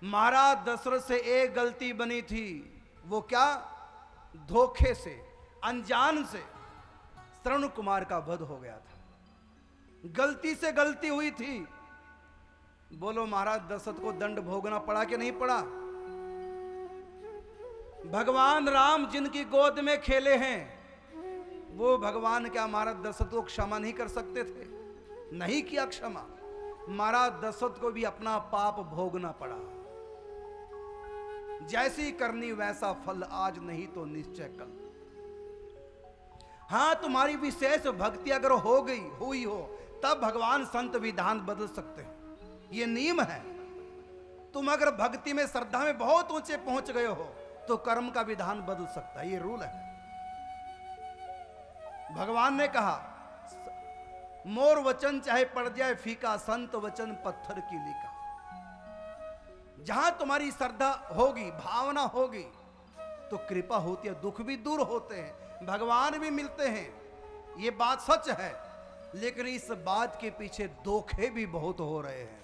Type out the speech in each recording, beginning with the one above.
महाराज दशरथ से एक गलती बनी थी। वो क्या? धोखे से, अनजान से श्रवण कुमार का वध हो गया था। गलती से गलती हुई थी। बोलो महाराज दशरथ को दंड भोगना पड़ा कि नहीं पड़ा? भगवान राम जिनकी गोद में खेले हैं, वो भगवान क्या महाराज दशरथ को क्षमा नहीं कर सकते थे? नहीं किया क्षमा। महाराज दशरथ को भी अपना पाप भोगना पड़ा। जैसी करनी वैसा फल, आज नहीं तो निश्चय कल। हां, तुम्हारी विशेष भक्ति अगर हो गई, हुई हो, तब भगवान संत विधान बदल सकते हैं। ये नियम है। तुम अगर भक्ति में, श्रद्धा में बहुत ऊंचे पहुंच गए हो तो कर्म का विधान बदल सकता है। ये रूल है। भगवान ने कहा, मोर वचन चाहे पड़ जाए फीका, संत वचन पत्थर की लीका। जहां तुम्हारी श्रद्धा होगी, भावना होगी, तो कृपा होती है, दुख भी दूर होते हैं, भगवान भी मिलते हैं। ये बात सच है। लेकिन इस बात के पीछे धोखे भी बहुत हो रहे हैं।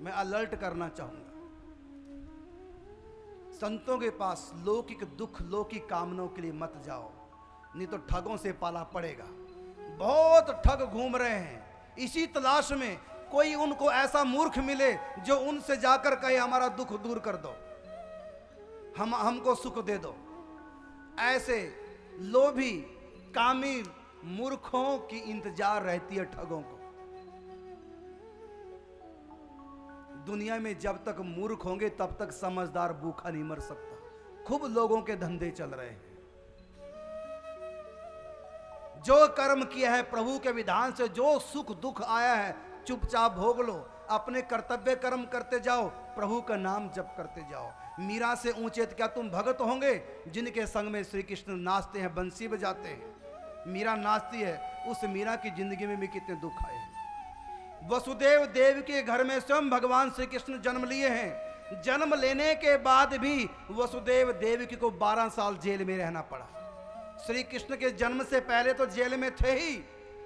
मैं अलर्ट करना चाहूंगा। संतों के पास लौकिक दुख, लौकिक कामनाओं के लिए मत जाओ, नहीं तो ठगों से पाला पड़ेगा। बहुत ठग घूम रहे हैं इसी तलाश में कोई उनको ऐसा मूर्ख मिले जो उनसे जाकर कहे हमारा दुख दूर कर दो, हमको सुख दे दो। ऐसे लोभी कामी मूर्खों की इंतजार रहती है ठगों को। दुनिया में जब तक मूर्ख होंगे तब तक समझदार भूखा नहीं मर सकता। खूब लोगों के धंधे चल रहे हैं। जो कर्म किया है प्रभु के विधान से, जो सुख दुख आया है, चुपचाप भोग लो। अपने कर्तव्य कर्म करते जाओ, प्रभु का नाम जप करते जाओ। मीरा से ऊंचे क्या तुम भगत होंगे जिनके संग में श्री कृष्ण नाचते हैं, बंसी बजाते हैं। मीरा नाचती है, उस मीरा की जिंदगी में भी कितने दुख आए हैं। वसुदेव देव के घर में स्वयं भगवान श्री कृष्ण जन्म लिए हैं। जन्म लेने के बाद भी वसुदेव देवकी को 12 साल जेल में रहना पड़ा। श्री कृष्ण के जन्म से पहले तो जेल में थे ही,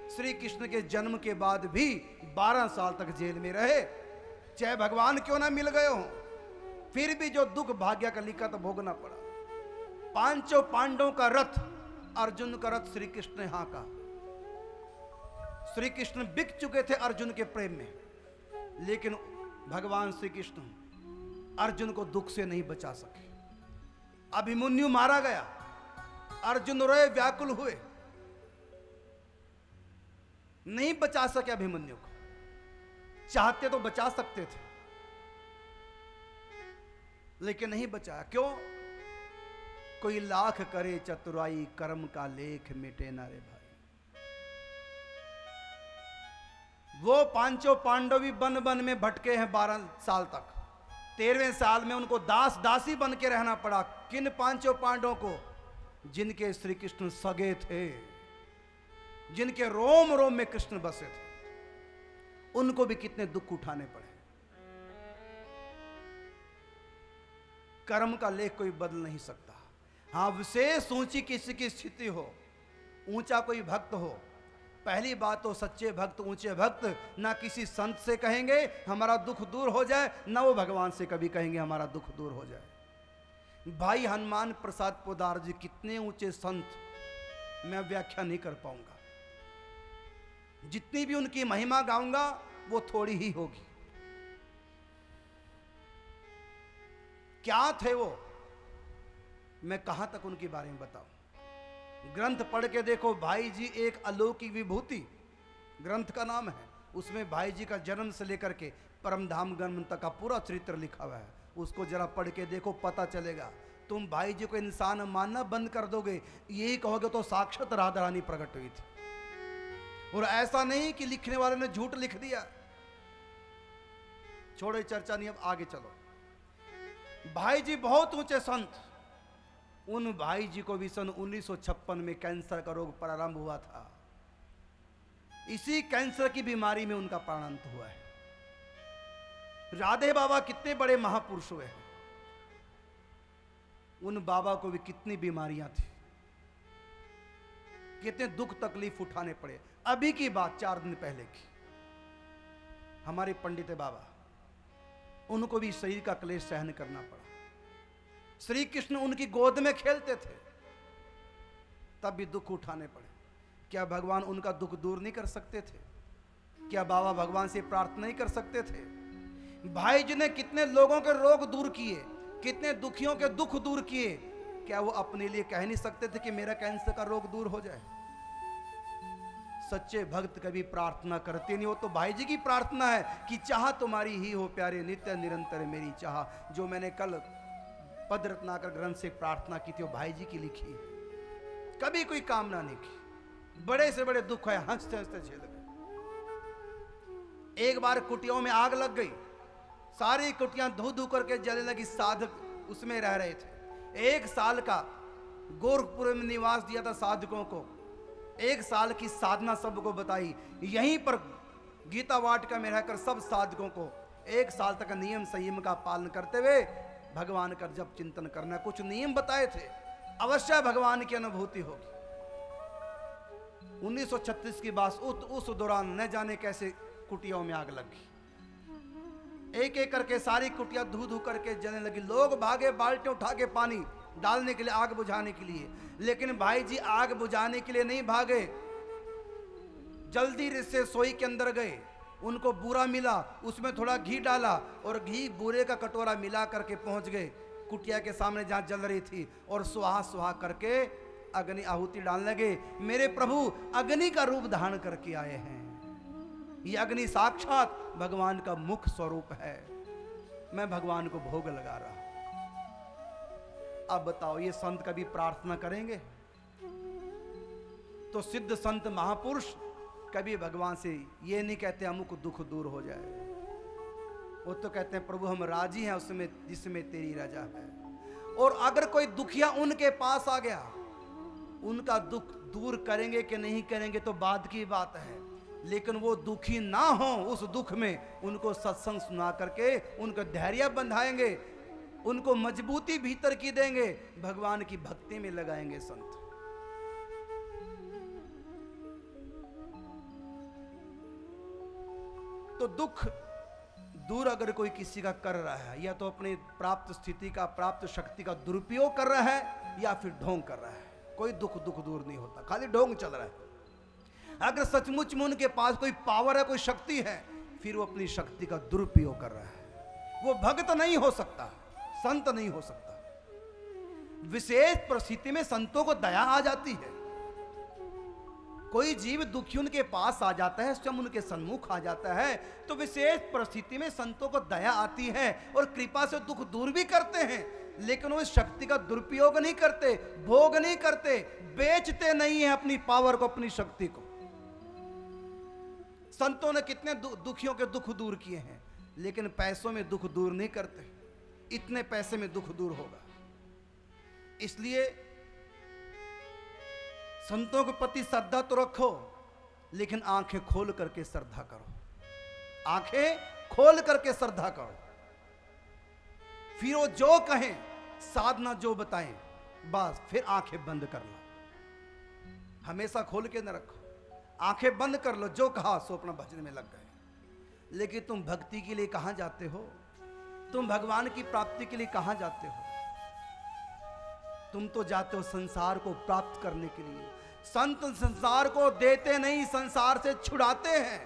श्री कृष्ण के जन्म के बाद भी 12 साल तक जेल में रहे। चाहे भगवान क्यों ना मिल गए हो, फिर भी जो दुख भाग्य का लिखा तो भोगना पड़ा। पांचों पांडवों का रथ, अर्जुन का रथ श्री कृष्ण ने हाँका। श्री कृष्ण बिक चुके थे अर्जुन के प्रेम में, लेकिन भगवान श्री कृष्ण अर्जुन को दुख से नहीं बचा सके। अभिमन्यु मारा गया, अर्जुन रोए, व्याकुल हुए, नहीं बचा सके अभिमन्यु को। चाहते तो बचा सकते थे, लेकिन नहीं बचाया। क्यों? कोई लाख करे चतुराई, कर्म का लेख मिटे ना रे भाई। वो पांचों पांडव भी बन बन में भटके हैं 12 साल तक। 13वें साल में उनको दास दासी बन के रहना पड़ा। किन पांचों पांडवों को? जिनके श्री कृष्ण सगे थे, जिनके रोम रोम में कृष्ण बसे थे, उनको भी कितने दुख उठाने पड़े। कर्म का लेख कोई बदल नहीं सकता। हाँ, विशेष ऊंची किसी की स्थिति हो, ऊंचा कोई भक्त हो, पहली बात तो सच्चे भक्त, ऊंचे भक्त ना किसी संत से कहेंगे हमारा दुख दूर हो जाए, ना वो भगवान से कभी कहेंगे हमारा दुख दूर हो जाए। भाई हनुमान प्रसाद पोदार जी कितने ऊंचे संत, मैं व्याख्या नहीं कर पाऊंगा। जितनी भी उनकी महिमा गाऊंगा वो थोड़ी ही होगी। क्या थे वो, मैं कहां तक उनके बारे में बताऊं। ग्रंथ पढ़ के देखो, भाई जी एक अलौकिक विभूति ग्रंथ का नाम है। उसमें भाई जी का जन्म से लेकर के परमधाम गमन तक का पूरा चरित्र लिखा हुआ है। उसको जरा पढ़ के देखो, पता चलेगा। तुम भाई जी को इंसान मानना बंद कर दोगे, यही कहोगे तो साक्षात राधा रानी प्रकट हुई थी। और ऐसा नहीं कि लिखने वाले ने झूठ लिख दिया। छोड़ो चर्चा नहीं, अब आगे चलो। भाई जी बहुत ऊंचे संत। उन भाई जी को भी सन 1956 में कैंसर का रोग प्रारंभ हुआ था। इसी कैंसर की बीमारी में उनका प्राणांत हुआ है। राधे बाबा कितने बड़े महापुरुष हुए हैं, उन बाबा को भी कितनी बीमारियां थी, कितने दुख तकलीफ उठाने पड़े। अभी की बात 4 दिन पहले की, हमारे पंडित बाबा उनको भी शरीर का क्लेश सहन करना पड़ा। श्री कृष्ण उनकी गोद में खेलते थे, तब भी दुख उठाने पड़े। क्या भगवान उनका दुख दूर नहीं कर सकते थे? क्या बाबा भगवान से प्रार्थना नहीं कर सकते थे? भाई जी ने कितने लोगों के रोग दूर किए, कितने दुखियों के दुख दूर किए। क्या वो अपने लिए कह नहीं सकते थे कि मेरा कैंसर का रोग दूर हो जाए? सच्चे भक्त कभी प्रार्थना करते नहीं हो। तो भाई जी की प्रार्थना है कि चाह तुम्हारी ही हो प्यारे, नित्य निरंतर मेरी चाह। जो मैंने कल पद रत्नाकर ग्रंथ से प्रार्थना की थी, वो भाई जी की लिखी है। कभी कोई कामना नहीं की। बड़े से बड़े दुख है, हंसते हंसते झेल गए। एक बार कुटियों में आग लग गई, सारी कुटियां धू धू करके जलने लगी। साधक उसमें रह रहे थे। 1 साल का गोरखपुर में निवास दिया था साधकों को। 1 साल की साधना सबको बताई। यहीं पर गीता वाटिका में रहकर सब साधकों को 1 साल तक नियम संयम का पालन करते हुए भगवान का जब चिंतन करना। कुछ नियम बताए थे, अवश्य भगवान की अनुभूति होगी। 1936 की बात, उस दौरान न जाने कैसे कुटियों में आग लगी। एक एक करके सारी कुटियां धू धू करके जलने लगी। लोग भागे बाल्टी उठा के पानी डालने के लिए, आग बुझाने के लिए। लेकिन भाई जी आग बुझाने के लिए नहीं भागे, जल्दी से रसोई के अंदर गए। उनको बूरा मिला, उसमें थोड़ा घी डाला और घी बूरे का कटोरा मिला करके पहुंच गए कुटिया के सामने जहां जल रही थी, और सुहा सुहा करके अग्नि आहुति डालने लगे। मेरे प्रभु अग्नि का रूप धारण करके आए हैं। ये अग्नि साक्षात भगवान का मुख स्वरूप है। मैं भगवान को भोग लगा रहा हूं। अब बताओ, ये संत कभी प्रार्थना करेंगे? तो सिद्ध संत महापुरुष कभी भगवान से ये नहीं कहते अमुक दुख दूर हो जाए। वो तो कहते हैं प्रभु हम राजी हैं उसमें जिसमें तेरी रजा है। और अगर कोई दुखिया उनके पास आ गया, उनका दुख दूर करेंगे कि नहीं करेंगे तो बाद की बात है। लेकिन वो दुखी ना हो, उस दुख में उनको सत्संग सुना करके उनको धैर्य बंधाएंगे, उनको मजबूती भीतर की देंगे, भगवान की भक्ति में लगाएंगे संत। तो दुख दूर अगर कोई किसी का कर रहा है, या तो अपनी प्राप्त स्थिति का, प्राप्त शक्ति का दुरुपयोग कर रहा है, या फिर ढोंग कर रहा है। कोई दुख दूर नहीं होता, खाली ढोंग चल रहा है। अगर सचमुच में उनके पास कोई पावर है, कोई शक्ति है, फिर वो अपनी शक्ति का दुरुपयोग कर रहा है। वो भक्त नहीं हो सकता, संत नहीं हो सकता। विशेष परिस्थिति में संतों को दया आ जाती है। कोई जीव दुखी उनके पास आ जाता है, स्वयं उनके सन्मुख आ जाता है, तो विशेष परिस्थिति में संतों को दया आती है और कृपा से दुख दूर भी करते हैं। लेकिन वो इस शक्ति का दुरुपयोग नहीं करते, भोग नहीं करते, बेचते नहीं है अपनी पावर को, अपनी शक्ति को। संतों ने कितने दुखियों के दुख दूर किए हैं, लेकिन पैसों में दुख दूर नहीं करते। इतने पैसे में दुख दूर होगा। इसलिए संतों के प्रति श्रद्धा तो रखो, लेकिन आंखें खोल करके श्रद्धा करो। आंखें खोल करके श्रद्धा करो। फिर वो जो कहें, साधना जो बताएं, बस फिर आंखें बंद कर लो। हमेशा खोल के न रखो, आंखें बंद कर लो। जो कहा सो अपना भजन में लग गए। लेकिन तुम भक्ति के लिए कहां जाते हो? तुम भगवान की प्राप्ति के लिए कहां जाते हो? तुम तो जाते हो संसार को प्राप्त करने के लिए। संत संसार को देते नहीं, संसार से छुड़ाते हैं।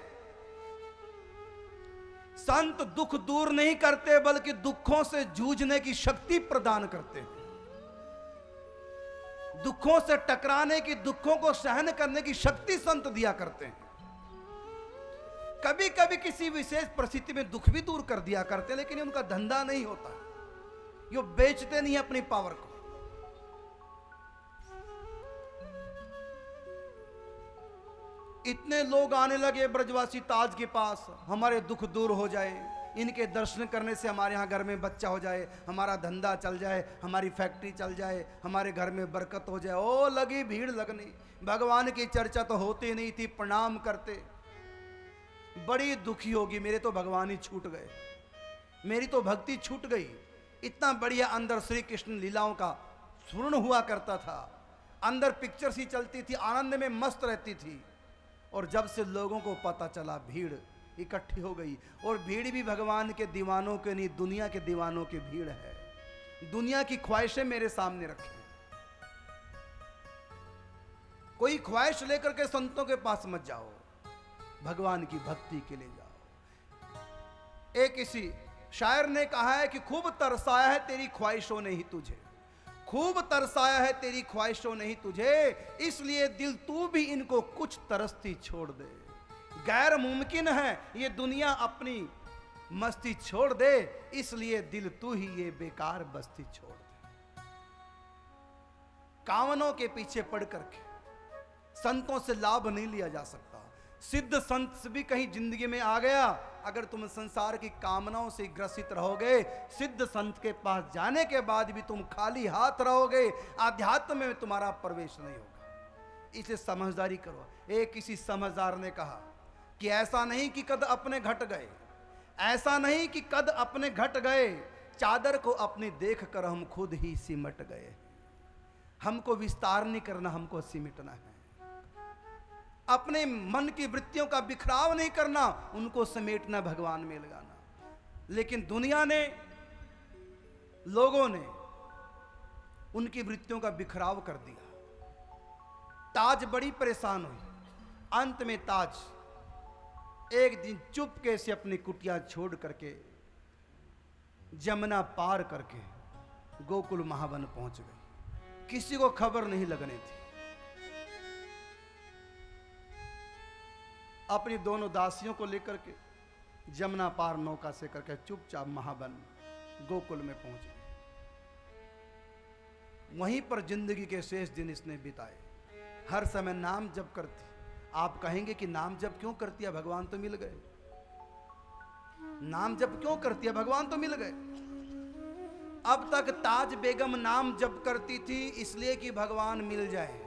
संत दुख दूर नहीं करते, बल्कि दुखों से जूझने की शक्ति प्रदान करते हैं। दुखों से टकराने की, दुखों को सहन करने की शक्ति संत दिया करते हैं। कभी कभी किसी विशेष परिस्थिति में दुख भी दूर कर दिया करते हैं, लेकिन उनका धंधा नहीं होता। ये बेचते नहीं अपनी पावर को। इतने लोग आने लगे ब्रजवासी ताज के पास, हमारे दुख दूर हो जाए, इनके दर्शन करने से हमारे यहाँ घर में बच्चा हो जाए, हमारा धंधा चल जाए, हमारी फैक्ट्री चल जाए, हमारे घर में बरकत हो जाए। ओ लगी भीड़ लगनी। भगवान की चर्चा तो होती नहीं थी, प्रणाम करते। बड़ी दुखी होगी, मेरे तो भगवान ही छूट गए, मेरी तो भक्ति छूट गई। इतना बढ़िया अंदर श्री कृष्ण लीलाओं का स्मरण हुआ करता था, अंदर पिक्चर सी चलती थी, आनंद में मस्त रहती थी। और जब से लोगों को पता चला भीड़ इकट्ठी हो गई। और भीड़ भी भगवान के दीवानों के नहीं, दुनिया के दीवानों की भीड़ है। दुनिया की ख्वाहिशें मेरे सामने रखें। कोई ख्वाहिश लेकर के संतों के पास मत जाओ, भगवान की भक्ति के लिए जाओ। एक किसी शायर ने कहा है कि खूब तरसाया है तेरी ख्वाहिशों ने ही तुझे, खूब तरसाया है तेरी ख्वाहिशों ने ही तुझे, इसलिए दिल तू भी इनको कुछ तरसती छोड़ दे। गैर मुमकिन है ये दुनिया अपनी मस्ती छोड़ दे, इसलिए दिल तू ही ये बेकार बस्ती छोड़ दे। कामनों के पीछे पड़ करके संतों से लाभ नहीं लिया जा सकता। सिद्ध संत भी कहीं जिंदगी में आ गया, अगर तुम संसार की कामनाओं से ग्रसित रहोगे, सिद्ध संत के पास जाने के बाद भी तुम खाली हाथ रहोगे, आध्यात्म में तुम्हारा प्रवेश नहीं होगा। इसे समझदारी करो। एक किसी समझदार ने कहा कि ऐसा नहीं कि कद अपने घट गए, ऐसा नहीं कि कद अपने घट गए, चादर को अपनी देख कर हम खुद ही सिमट गए। हमको विस्तार नहीं करना, हमको सिमटना है। अपने मन की वृत्तियों का बिखराव नहीं करना, उनको समेटना, भगवान में लगाना। लेकिन दुनिया ने, लोगों ने उनकी वृत्तियों का बिखराव कर दिया। ताज बड़ी परेशान हुई। अंत में ताज एक दिन चुपके से अपनी कुटिया छोड़ करके जमुना पार करके गोकुल महावन पहुंच गई। किसी को खबर नहीं लगने थी। अपनी दोनों दासियों को लेकर के जमुना पार नौका से करके चुपचाप महावन गोकुल में पहुंच गई। वहीं पर जिंदगी के शेष दिन इसने बिताए। हर समय नाम जप करती। आप कहेंगे कि नाम जप क्यों करती है, भगवान तो मिल गए। नाम जप क्यों करती है, भगवान तो मिल गए। अब तक ताज बेगम नाम जप करती थी इसलिए कि भगवान मिल जाए।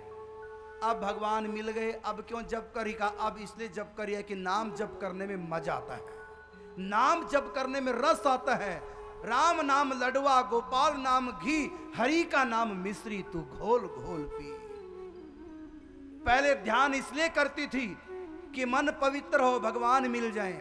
अब भगवान मिल गए, अब क्यों जप करी का, अब इसलिए जप करी है कि नाम जप करने में मजा आता है, नाम जप करने में रस आता है। राम नाम लडवा, गोपाल नाम घी, हरि का नाम मिश्री, तू घोल घोल पी। पहले ध्यान इसलिए करती थी कि मन पवित्र हो, भगवान मिल जाए।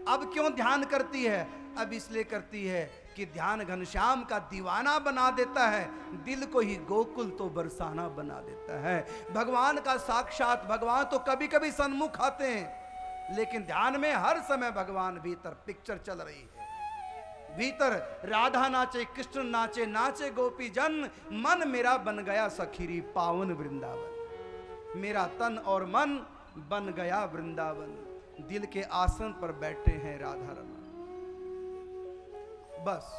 अब क्यों ध्यान करती है, अब इसलिए करती है कि ध्यान घनश्याम का दीवाना बना देता है, दिल को ही गोकुल तो बरसाना बना देता है। भगवान का साक्षात भगवान तो कभी कभी सन्मुख आते हैं, लेकिन ध्यान में हर समय भगवान भीतर पिक्चर चल रही है। भीतर राधा नाचे, कृष्ण नाचे, नाचे गोपी जन, मन मेरा बन गया सखीरी पावन वृंदावन। मेरा तन और मन बन गया वृंदावन, दिल के आसन पर बैठे हैं राधा रमन। बस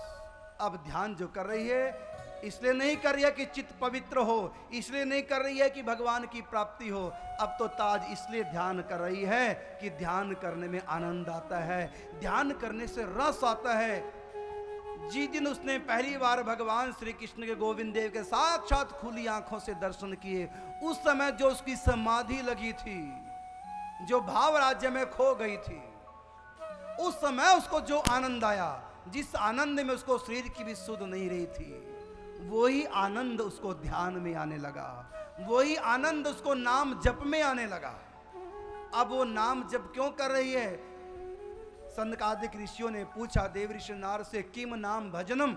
अब ध्यान जो कर रही है इसलिए नहीं कर रही है कि चित्त पवित्र हो, इसलिए नहीं कर रही है कि भगवान की प्राप्ति हो। अब तो ताज इसलिए ध्यान कर रही है कि ध्यान करने में आनंद आता है, ध्यान करने से रस आता है। जिस दिन उसने पहली बार भगवान श्री कृष्ण के, गोविंद देव के साक्षात खुली आंखों से दर्शन किए, उस समय जो उसकी समाधि लगी थी, जो भाव राज्य में खो गई थी, उस समय उसको जो आनंद आया, जिस आनंद में उसको शरीर की भी सुध नहीं रही थी, वही आनंद उसको ध्यान में आने लगा, वही आनंद उसको नाम जप में आने लगा। अब वो नाम जप क्यों कर रही है? सनकादिक ऋषियों ने पूछा देव ऋषि नारद से, किम नाम भजनम?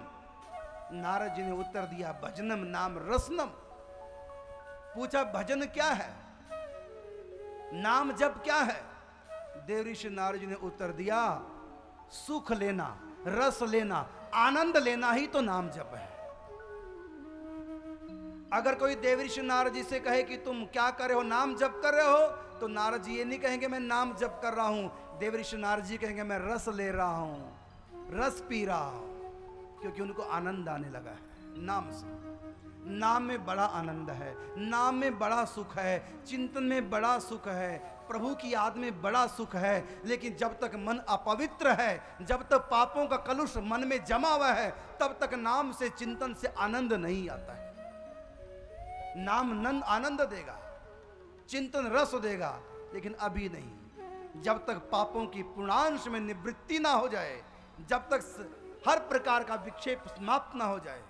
नारद जी ने उत्तर दिया, भजनम नाम रसनम। पूछा भजन क्या है, नाम जप क्या है? देव ऋषि नारद जी ने उत्तर दिया, सुख लेना, रस लेना, आनंद लेना ही तो नाम जप है। अगर कोई देव ऋषि नारद जी से कहे कि तुम क्या कर रहे हो, नाम जप कर रहे हो, तो नारद जी ये नहीं कहेंगे मैं नाम जप कर रहा हूं, देव ऋषि नारद जी कहेंगे मैं रस ले रहा हूं, रस पी रहा हूं, क्योंकि उनको आनंद आने लगा है नाम से। नाम में बड़ा आनंद है, नाम में बड़ा सुख है, चिंतन में बड़ा सुख है, प्रभु की याद में बड़ा सुख है। लेकिन जब तक मन अपवित्र है, जब तक पापों का कलुष मन में जमा हुआ है, तब तक नाम से, चिंतन से आनंद नहीं आता है। नाम नंद आनंद देगा, चिंतन रस देगा, लेकिन अभी नहीं। जब तक पापों की पूर्णांश में निवृत्ति ना हो जाए, जब तक हर प्रकार का विक्षेप समाप्त ना हो जाए,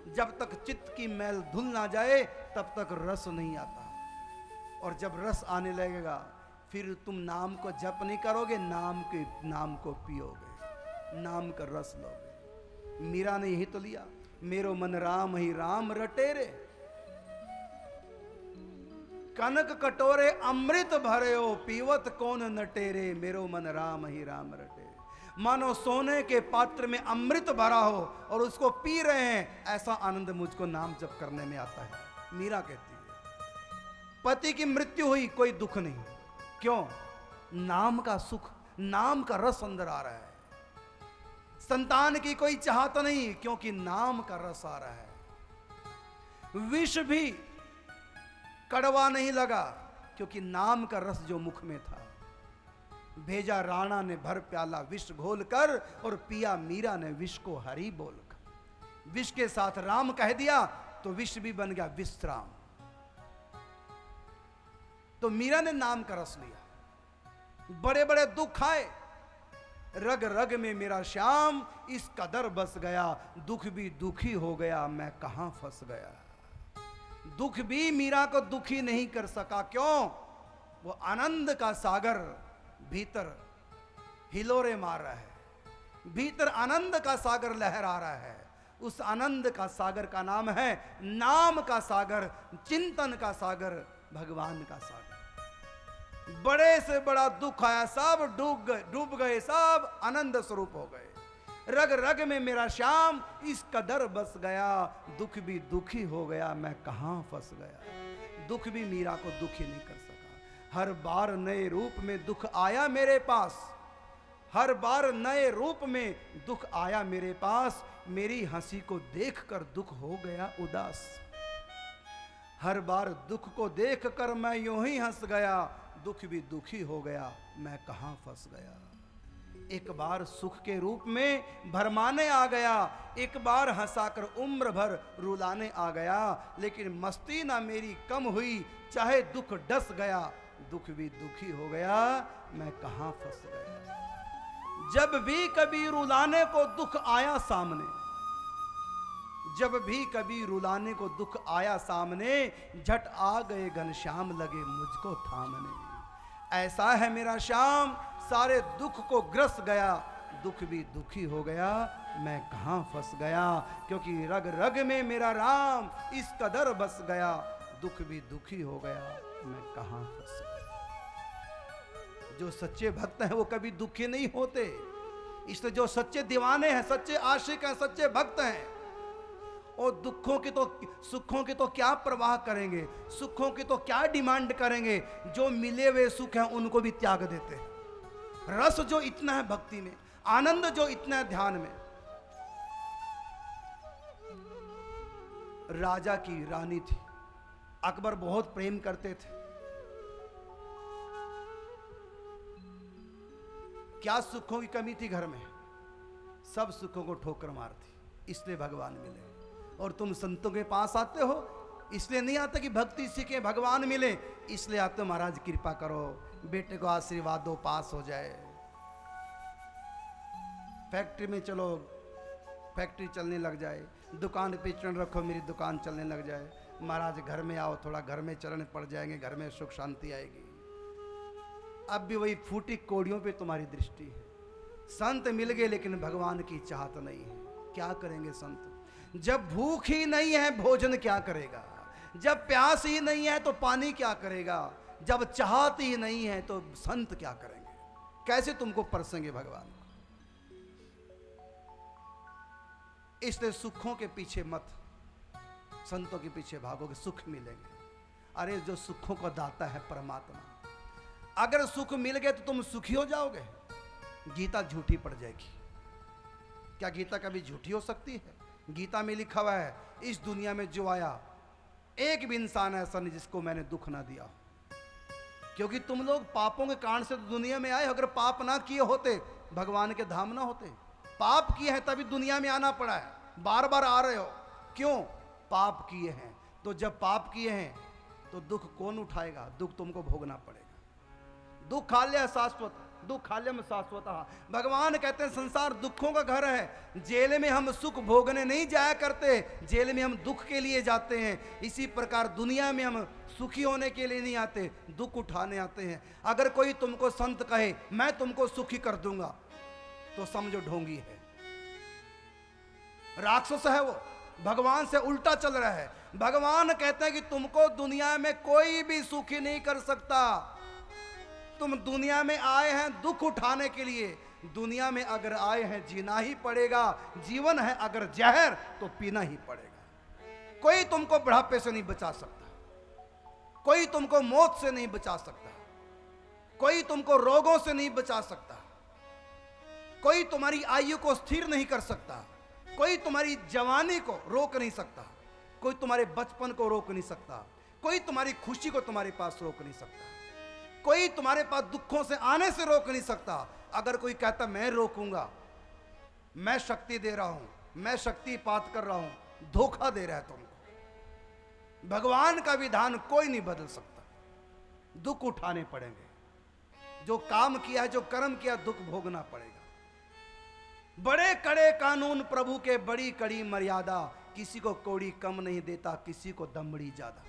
जब तक चित्त की मैल धुल ना जाए, तब तक रस नहीं आता। और जब रस आने लगेगा, फिर तुम नाम को जप नहीं करोगे, नाम को पियोगे, नाम का रस लोगे। मीरा ने यही तो लिया, मेरो मन राम ही राम रटे रे, कनक कटोरे अमृत भरे हो, पीवत कौन नटेरे, मेरो मन राम ही राम रटे। मानो सोने के पात्र में अमृत भरा हो और उसको पी रहे हैं, ऐसा आनंद मुझको नाम जप करने में आता है। मीरा कहती है पति की मृत्यु हुई, कोई दुख नहीं, क्यों? नाम का सुख, नाम का रस अंदर आ रहा है। संतान की कोई चाहत नहीं, क्योंकि नाम का रस आ रहा है। विष भी कड़वा नहीं लगा, क्योंकि नाम का रस जो मुख में था। भेजा राणा ने भर प्याला विष घोल कर, और पिया मीरा ने विष को हरि बोलकर। विष के साथ राम कह दिया तो विष भी बन गया विश्राम। तो मीरा ने नाम का रस लिया। बड़े बड़े दुख आए, रग रग में मेरा श्याम इस कदर बस गया, दुख भी दुखी हो गया, मैं कहां फंस गया। दुख भी मीरा को दुखी नहीं कर सका, क्यों? वो आनंद का सागर भीतर हिलोरे मार रहा है, भीतर आनंद का सागर लहरा रहा है। उस आनंद का सागर का नाम है नाम का सागर, चिंतन का सागर, भगवान का सागर। बड़े से बड़ा दुख आया, सब डूब गए, सब आनंद स्वरूप हो गए। रग रग में मेरा श्याम इस कदर बस गया, दुख भी दुखी हो गया, मैं कहां फंस गया। दुख भी मीरा को दुखी नहीं कर सका। हर बार नए रूप में दुख आया मेरे पास, हर बार नए रूप में दुख आया मेरे पास, मेरी हंसी को देखकर दुख हो गया उदास। हर बार दुख को देखकर मैं यूं ही हंस गया, दुख भी दुखी हो गया, मैं कहां फंस गया। एक बार सुख के रूप में भरमाने आ गया, एक बार हंसाकर उम्र भर रुलाने आ गया, लेकिन मस्ती ना मेरी कम हुई, चाहे दुख डस गया, दुख भी दुखी हो गया, मैं कहां फंस गया। जब भी कभी रुलाने को दुख आया सामने, जब भी कभी रुलाने को दुख आया सामने, झट आ गए घनश्याम लगे मुझको थामने। ऐसा है मेरा श्याम, सारे दुख को ग्रस गया, दुख भी दुखी हो गया, मैं कहां फंस गया। क्योंकि रग रग में मेरा राम इस कदर बस गया, दुख भी दुखी हो गया, मैं कहां फंस गया। जो सच्चे भक्त हैं वो कभी दुखी नहीं होते, इसलिए जो सच्चे दीवाने हैं, सच्चे आशिक हैं, सच्चे भक्त हैं, और दुखों की तो सुखों की तो क्या परवाह करेंगे, सुखों की तो क्या डिमांड करेंगे। जो मिले हुए सुख हैं उनको भी त्याग देते हैं। रस जो इतना है भक्ति में, आनंद जो इतना है ध्यान में। राजा की रानी थी, अकबर बहुत प्रेम करते थे। क्या सुखों की कमी थी घर में? सब सुखों को ठोकर मारती, इसलिए भगवान मिले। और तुम संतों के पास आते हो, इसलिए नहीं आते कि भक्ति सीखे, भगवान मिले, इसलिए आते हो महाराज कृपा करो, बेटे को आशीर्वाद दो, पास हो जाए। फैक्ट्री में चलो, फैक्ट्री चलने लग जाए, दुकान पे चढ़ रखो, मेरी दुकान चलने लग जाए। महाराज घर में आओ, थोड़ा घर में चरण पड़ जाएंगे, घर में सुख शांति आएगी। अब भी वही फूटी कोड़ियों पे तुम्हारी दृष्टि है। संत मिल गए लेकिन भगवान की चाहत नहीं है। क्या करेंगे संत? जब भूख ही नहीं है भोजन क्या करेगा, जब प्यास ही नहीं है तो पानी क्या करेगा, जब चाहत ही नहीं है तो संत क्या करेंगे, कैसे तुमको परसेंगे भगवान। इसलिए सुखों के पीछे मत, संतों के पीछे भागोगे, सुख मिलेंगे। अरे जो सुखों को दाता है परमात्मा, अगर सुख मिल गए तो तुम सुखी हो जाओगे। गीता झूठी पड़ जाएगी। क्या गीता कभी झूठी हो सकती है? गीता में लिखा हुआ है, इस दुनिया में जो आया एक भी इंसान ऐसा नहीं जिसको मैंने दुख ना दिया। क्योंकि तुम लोग पापों के कारण से तो दुनिया में आए, अगर पाप ना किए होते भगवान के धाम ना होते। पाप किए हैं तभी दुनिया में आना पड़ा है, बार बार आ रहे हो। क्यों? पाप किए हैं। तो जब पाप किए हैं तो दुख कौन उठाएगा? दुख तुमको भोगना पड़ेगा। दुख खा लिया शाश्वत, दुखालयम शाश्वतः। भगवान कहते हैं संसार दुखों का घर है, जेल में हम सुख भोगने नहीं जाया करते, जेल में हम दुख के लिए जाते हैं। इसी प्रकार दुनिया में हम सुखी होने के लिए नहीं आते, दुख उठाने आते हैं। अगर कोई तुमको संत कहे मैं तुमको सुखी कर दूंगा तो समझो ढोंगी है, राक्षस है वो, भगवान से उल्टा चल रहा है। भगवान कहते हैं कि तुमको दुनिया में कोई भी सुखी नहीं कर सकता। तुम दुनिया में आए हैं दुख उठाने के लिए, दुनिया में अगर आए हैं जीना ही पड़ेगा। जीवन है अगर जहर तो पीना ही पड़ेगा। कोई तुमको बुढ़ापे से नहीं बचा सकता, कोई तुमको मौत से नहीं बचा सकता, कोई तुमको रोगों से नहीं बचा सकता, कोई तुम्हारी आयु को स्थिर नहीं कर सकता, कोई तुम्हारी जवानी को रोक नहीं सकता, कोई तुम्हारे बचपन को रोक नहीं सकता, कोई तुम्हारी खुशी को तुम्हारे पास रोक नहीं सकता, कोई तुम्हारे पास दुखों से आने से रोक नहीं सकता। अगर कोई कहता मैं रोकूंगा, मैं शक्ति दे रहा हूं, मैं शक्तिपात कर रहा हूं, धोखा दे रहा है तुमको। भगवान का विधान कोई नहीं बदल सकता। दुख उठाने पड़ेंगे, जो काम किया है, जो कर्म किया, दुख भोगना पड़ेगा। बड़े कड़े कानून प्रभु के, बड़ी कड़ी मर्यादा, किसी को कौड़ी कम नहीं देता, किसी को दमड़ी ज्यादा।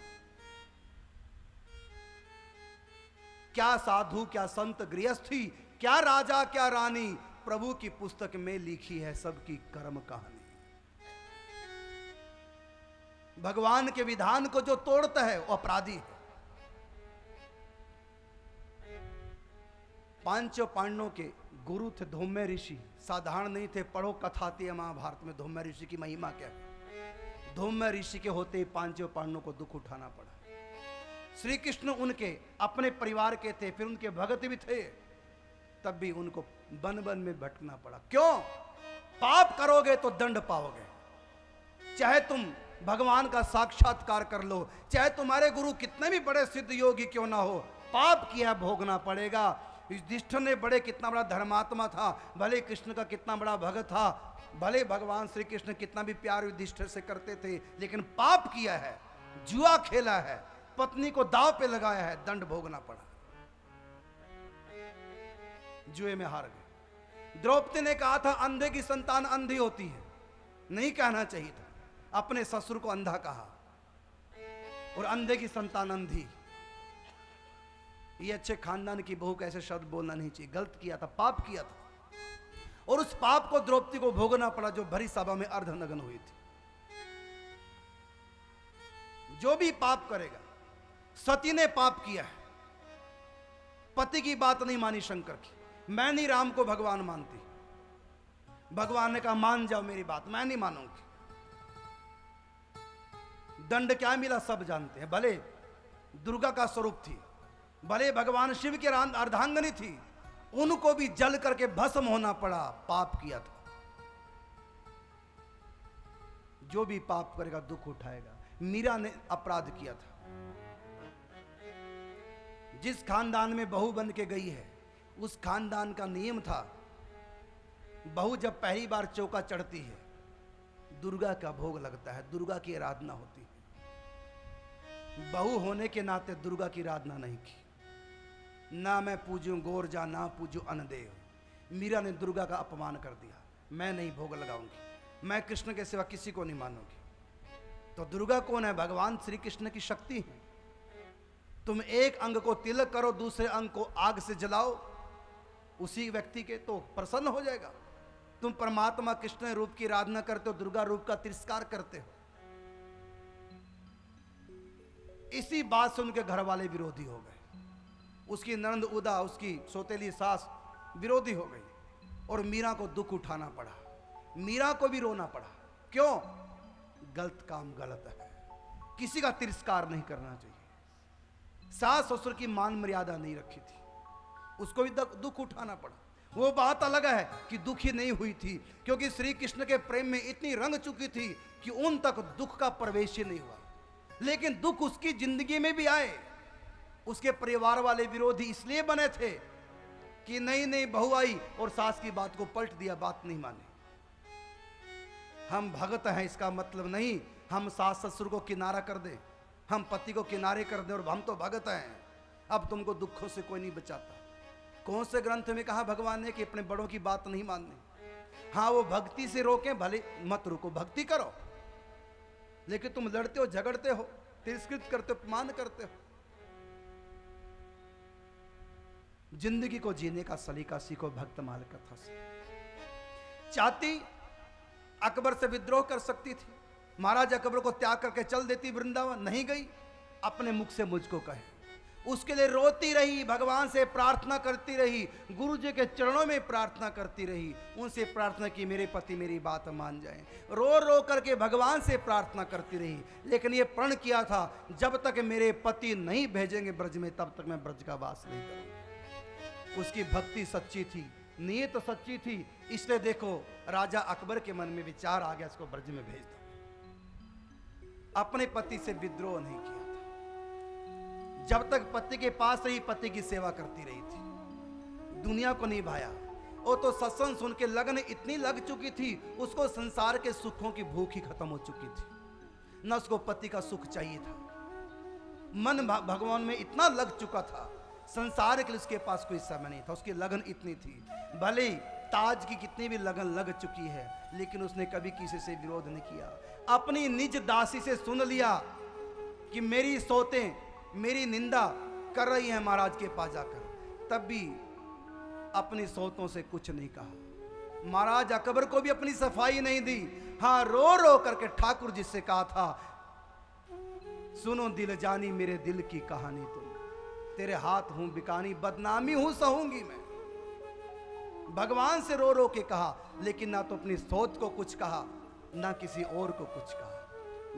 क्या साधु, क्या संत गृहस्थी, क्या राजा, क्या रानी, प्रभु की पुस्तक में लिखी है सबकी कर्म कहानी। भगवान के विधान को जो तोड़ता है वो अपराधी है। पांचों पांडवों के गुरु थे धौम्य ऋषि, साधारण नहीं थे। पढ़ो कथा आती है महाभारत में, धौम्य ऋषि की महिमा क्या है। धौम्य ऋषि के होते ही पांचों पांडवों को दुख उठाना पड़ा। श्री कृष्ण उनके अपने परिवार के थे, फिर उनके भगत भी थे, तब भी उनको वन वन में भटकना पड़ा। क्यों? पाप करोगे तो दंड पाओगे। चाहे तुम भगवान का साक्षात्कार कर लो, चाहे तुम्हारे गुरु कितने भी बड़े सिद्ध योगी क्यों ना हो, पाप किया भोगना पड़ेगा। युधिष्ठिर ने बड़े कितना बड़ा धर्मात्मा था, भले कृष्ण का कितना बड़ा भगत था, भले भगवान श्री कृष्ण कितना भी प्यार युधिष्ठिर से करते थे, लेकिन पाप किया है, जुआ खेला है, पत्नी को दांव पे लगाया है, दंड भोगना पड़ा। जुए में हार गए। द्रौपदी ने कहा था अंधे की संतान अंधी होती है, नहीं कहना चाहिए था, अपने ससुर को अंधा कहा, और अंधे की संतान अंधी। ये अच्छे खानदान की बहू को ऐसे शब्द बोलना नहीं चाहिए। गलत किया था, पाप किया था, और उस पाप को द्रौपदी को भोगना पड़ा, जो भरी सभा में अर्धनग्न हुई थी। जो भी पाप करेगा, सती ने पाप किया है, पति की बात नहीं मानी शंकर की, मैं नहीं राम को भगवान मानती। भगवान ने कहा मान जाओ मेरी बात, मैं नहीं मानूंगी। दंड क्या मिला सब जानते हैं। भले दुर्गा का स्वरूप थी, भले भगवान शिव की अर्धांगिनी थी, उनको भी जल करके भस्म होना पड़ा, पाप किया था। जो भी पाप करेगा दुख उठाएगा। मीरा ने अपराध किया था। जिस खानदान में बहू बन के गई है, उस खानदान का नियम था, बहू जब पहली बार चौका चढ़ती है, दुर्गा का भोग लगता है, दुर्गा की आराधना होती है। बहू होने के नाते दुर्गा की आराधना नहीं की। ना मैं पूजूं गोरजा, ना पूजूं अनदेव। मीरा ने दुर्गा का अपमान कर दिया, मैं नहीं भोग लगाऊंगी, मैं कृष्ण के सिवा किसी को नहीं मानूंगी। तो दुर्गा कौन है? भगवान श्री कृष्ण की शक्ति है। तुम एक अंग को तिलक करो, दूसरे अंग को आग से जलाओ, उसी व्यक्ति के तो प्रसन्न हो जाएगा। तुम परमात्मा कृष्ण रूप की आराधना करते हो, दुर्गा रूप का तिरस्कार करते हो। इसी बात से उनके घर वाले विरोधी हो गए। उसकी नंद उदा, उसकी सौतेली सास विरोधी हो गई, और मीरा को दुख उठाना पड़ा, मीरा को भी रोना पड़ा। क्यों? गलत काम गलत है, किसी का तिरस्कार नहीं करना चाहिए। सास ससुर की मान मर्यादा नहीं रखी थी, उसको भी दुख उठाना पड़ा। वो बात अलग है कि दुखी नहीं हुई थी, क्योंकि श्री कृष्ण के प्रेम में इतनी रंग चुकी थी कि उन तक दुख का प्रवेश ही नहीं हुआ। लेकिन दुख उसकी जिंदगी में भी आए। उसके परिवार वाले विरोधी इसलिए बने थे कि नहीं बहू आई और सास की बात को पलट दिया, बात नहीं मानी। हम भगत हैं इसका मतलब नहीं हम सास ससुर को किनारा कर दें, हम पति को किनारे कर दें और हम तो भगत हैं, अब तुमको दुखों से कोई नहीं बचाता। कौन से ग्रंथ में कहा भगवान ने कि अपने बड़ों की बात नहीं माननी? हाँ, वो भक्ति से रोकें, भले मत रुको, भक्ति करो, लेकिन तुम लड़ते हो, झगड़ते हो, तिरस्कृत करते हो, अपमान करते हो। जिंदगी को जीने का सलीका सीखो भक्तमाल कथा से। चाहती अकबर से विद्रोह कर सकती थी, महाराज अकबर को त्याग करके चल देती वृंदावन, नहीं गई, अपने मुख से मुझको कहे। उसके लिए रोती रही, भगवान से प्रार्थना करती रही, गुरु जी के चरणों में प्रार्थना करती रही, उनसे प्रार्थना की मेरे पति मेरी बात मान जाएं। रो रो करके भगवान से प्रार्थना करती रही, लेकिन ये प्रण किया था जब तक मेरे पति नहीं भेजेंगे ब्रज में तब तक मैं ब्रज का वास नहीं करूंगा। उसकी भक्ति सच्ची थी, नीयत सच्ची थी, इसलिए देखो राजा अकबर के मन में विचार आ गया इसको ब्रज में भेज दो। अपने पति से विद्रोह नहीं किया था, जब तक पति के पास रही पति की सेवा करती रही थी, दुनिया को निभाया। वो तो सत्संग सुन के लगन इतनी लग चुकी थी, उसको संसार के सुखों की भूख ही खत्म हो चुकी थी, न उसको पति का सुख चाहिए था। मन भगवान में इतना लग चुका था, संसार के लिए उसके पास कोई समय नहीं था, उसकी लगन इतनी थी। भले ताज की कितनी भी लगन लग चुकी है, लेकिन उसने कभी किसी से विरोध नहीं किया। अपनी निज दासी से सुन लिया कि मेरी सौतें मेरी निंदा कर रही है महाराज के पास जाकर, तब भी अपनी सौतों से कुछ नहीं कहा। महाराज अकबर को भी अपनी सफाई नहीं दी। हाँ, रो रो करके ठाकुर जी से कहा था, सुनो दिल जानी मेरे दिल की कहानी, तुम तेरे हाथ हूं बिकानी, बदनामी हूं सहूंगी मैं। भगवान से रो रो के कहा, लेकिन ना तो अपनी सोच को कुछ कहा, ना किसी और को कुछ कहा।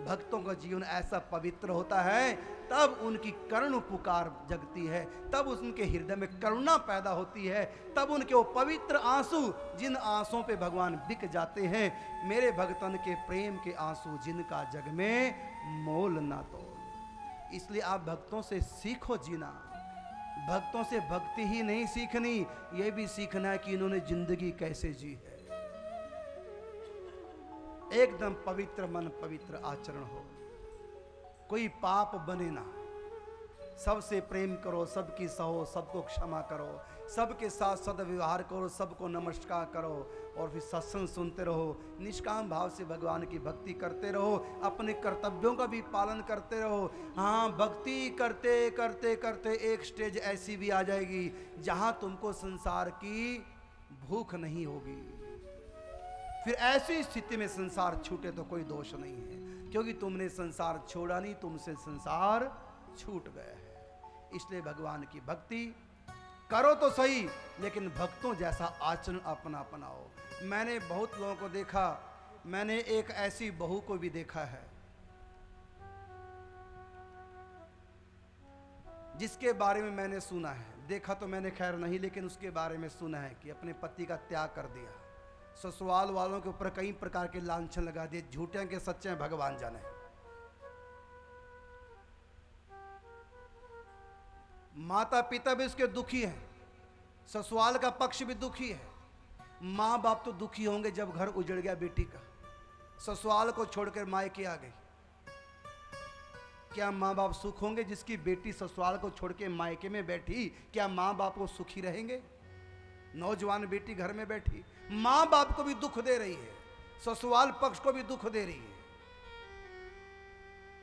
भक्तों का जीवन ऐसा पवित्र होता है, तब उनकी करुण पुकार जगती है, तब उनके हृदय में करुणा पैदा होती है, तब उनके वो पवित्र आंसू, जिन आंसुओं पे भगवान बिक जाते हैं, मेरे भक्तन के प्रेम के आंसू जिनका जग में मोल ना तोल। इसलिए आप भक्तों से सीखो जीना। भक्तों से भक्ति ही नहीं सीखनी, यह भी सीखना है कि इन्होंने जिंदगी कैसे जी है। एकदम पवित्र मन, पवित्र आचरण हो, कोई पाप बने ना, सबसे प्रेम करो, सबकी सहो, सबको क्षमा करो, सबके साथ सदव्यवहार करो, सबको नमस्कार करो, और फिर सत्संग सुनते रहो, निष्काम भाव से भगवान की भक्ति करते रहो, अपने कर्तव्यों का भी पालन करते रहो। हाँ, भक्ति करते करते करते एक स्टेज ऐसी भी आ जाएगी जहाँ तुमको संसार की भूख नहीं होगी। फिर ऐसी स्थिति में संसार छूटे तो कोई दोष नहीं है, क्योंकि तुमने संसार छोड़ा नहीं, तुमसे संसार छूट गया है। इसलिए भगवान की भक्ति करो तो सही, लेकिन भक्तों जैसा आचरण अपना अपनाओ। मैंने बहुत लोगों को देखा, मैंने एक ऐसी बहू को भी देखा है जिसके बारे में मैंने सुना है, देखा तो मैंने खैर नहीं, लेकिन उसके बारे में सुना है कि अपने पति का त्याग कर दिया, ससुराल वालों के ऊपर कई प्रकार के लांछन लगा दिए, झूठे के सच्चे भगवान जाने। माता पिता भी उसके दुखी हैं, ससुराल का पक्ष भी दुखी है। माँ बाप तो दुखी होंगे जब घर उजड़ गया बेटी का, ससुराल को छोड़कर मायके आ गई। क्या माँ बाप सुख होंगे? जिसकी बेटी ससुराल को छोड़ के मायके में बैठी, क्या माँ बाप को सुखी रहेंगे? नौजवान बेटी घर में बैठी, माँ बाप को भी दुख दे रही है, ससुराल पक्ष को भी दुख दे रही है।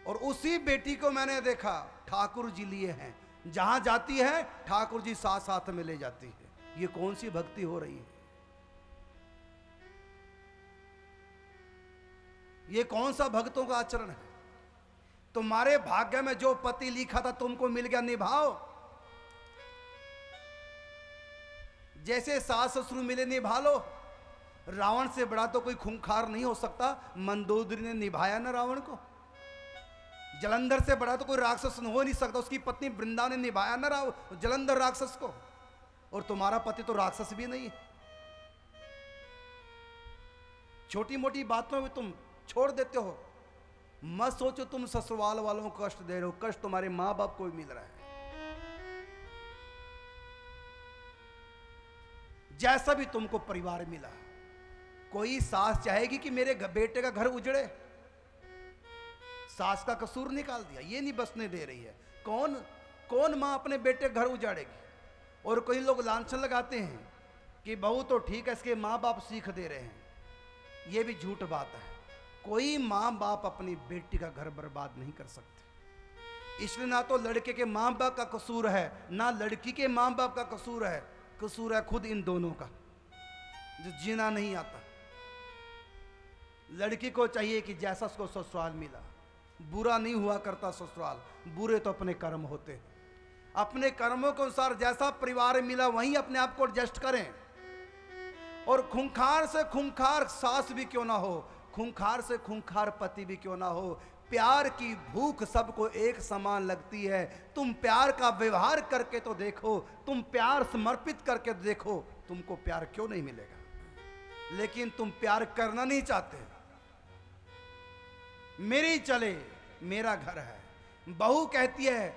और उसी बेटी को मैंने देखा ठाकुर जी लिए हैं, जहां जाती है ठाकुर जी साथ साथ में ले जाती है। ये कौन सी भक्ति हो रही है? ये कौन सा भक्तों का आचरण है? तुम्हारे भाग्य में जो पति लिखा था तुमको मिल गया, निभाओ। जैसे सास ससुर मिले निभा लो। रावण से बड़ा तो कोई खूंखार नहीं हो सकता, मंदोदरी ने निभाया ना रावण को। जलंधर से बड़ा तो कोई राक्षस हो नहीं सकता, उसकी पत्नी वृंदा ने निभाया ना जलंधर राक्षस को। और तुम्हारा पति तो राक्षस भी नहीं है। छोटी मोटी बातों में तुम छोड़ देते हो। मत सोचो तुम ससुराल वालों को कष्ट दे रहे हो, कष्ट तुम्हारे मां बाप को भी मिल रहा है। जैसा भी तुमको परिवार मिला, कोई सास चाहेगी कि मेरे बेटे का घर उजड़े? सास का कसूर निकाल दिया, ये नहीं बसने दे रही है। कौन मां अपने बेटे घर उजाड़ेगी? और कई लोग लांछन लगाते हैं कि बहू तो ठीक है, इसके माँ बाप सीख दे रहे हैं। ये भी झूठ बात है। कोई माँ बाप अपनी बेटी का घर बर्बाद नहीं कर सकते। इसलिए ना तो लड़के के माँ बाप का कसूर है, ना लड़की के माँ बाप का कसूर है। कसूर है खुद इन दोनों का, जो जीना नहीं आता। लड़की को चाहिए कि जैसा उसको ससुराल मिला, बुरा नहीं हुआ करता ससुराल, बुरे तो अपने कर्म होते हैं। अपने कर्मों के अनुसार जैसा परिवार मिला वहीं अपने आप को एडजस्ट करें। और खूंखार से खूंखार सास भी क्यों ना हो, खूंखार से खूंखार पति भी क्यों ना हो, प्यार की भूख सबको एक समान लगती है। तुम प्यार का व्यवहार करके तो देखो, तुम प्यार समर्पित करके तो देखो, तुमको प्यार क्यों नहीं मिलेगा। लेकिन तुम प्यार करना नहीं चाहते। मेरी चले, मेरा घर है। बहू कहती है